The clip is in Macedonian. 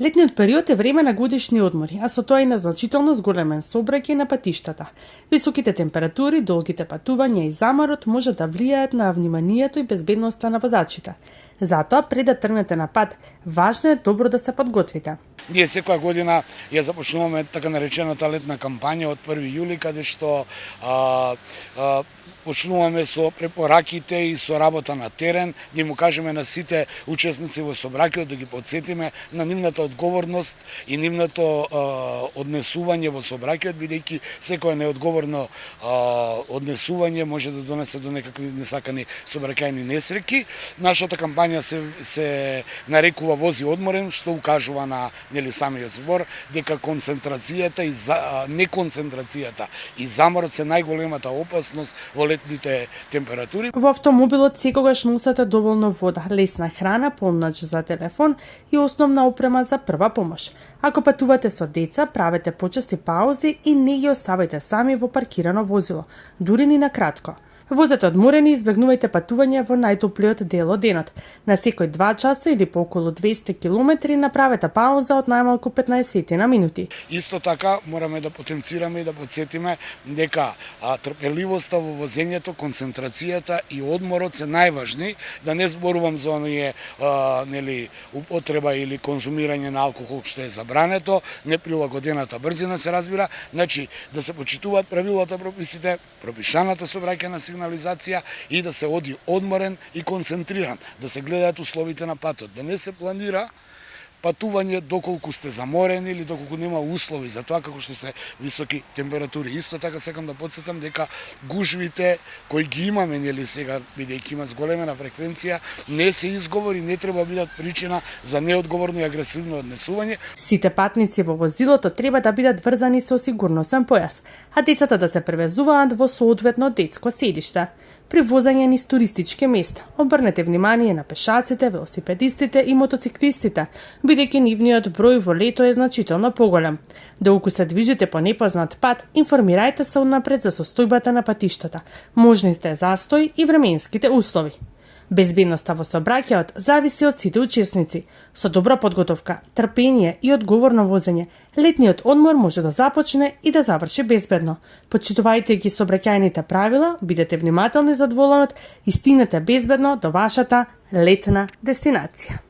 Летниот период е време на годишни одмори, а со тоа и на значително зголемен сообраќај на патиштата. Високите температури, долгите патувања и заморот може да влијаат на вниманието и безбедноста на возачите. Затоа, пред да тргнете на пат, важно е добро да се подготвите. Ние секоја година ја започнуваме така наречената летна кампања од 1 јули, каде што почнуваме со препораките и со работа на терен, да му кажеме на сите учесници во сообраќајот, да ги потсетиме на нивната одговорност и нивното однесување во сообраќајот, бидејќи секое неодговорно однесување може да донесе до некакви несакани сообраќајни несреќи. Нашата кампања се нарекува Вози одморен, што укажува на самиот збор дека концентрацијата и неконцентрацијата и заморот се најголемата опасност во летните температури. Во автомобилот секогаш носете доволно вода, лесна храна, полнач за телефон и основна опрема за прва помош. Ако патувате со деца, правете почести паузи и не ги оставајте сами во паркирано возило, дури ни на кратко. Возете одморени и избегнувајте патување во најтоплиот дел од денот. На секој 2 часа или по околу 200 километри направете пауза од најмалку 15 на минути. Исто така мораме да потенцираме и да потсетиме дека трпеливоста во возењето, концентрацијата и одморот се најважни, да не зборувам за оние употреба или конзумирање на алкохол што е забрането, неприлагодената брзина се разбира, значи да се почитуваат правилата, прописите, пропишаната сообраќајна сигнализација и да се оди одморен и концентриран, да се гледаат условите на патот, да не се планира патување доколку сте заморени или доколку нема услови за тоа, како што се високи температури. Исто така сакам да потсетам дека гужвите кои ги имаме сега, бидејќи имат зголемена фреквенција, не се изговори, не треба да бидат причина за неодговорно и агресивно однесување. Сите патници во возилото треба да бидат врзани со сигурносен појас, а децата да се превезуваат во соодветно детско седиште. При возење низ туристички места, обрнете внимание на пешаците, велосипедистите и мотоциклистите, бидејќи нивниот број во лето е значително поголем. Доколку се движите по непознат пат, информирајте се однапред за состојбата на патиштата, можните застои и временските услови. Безбедноста во сообраќајот зависи од сите учесници. Со добра подготовка, трпение и одговорно возење, летниот одмор може да започне и да заврши безбедно. Почитувајте ги сообраќајните правила, бидете внимателни за дволанот и стигнете безбедно до вашата летна дестинација.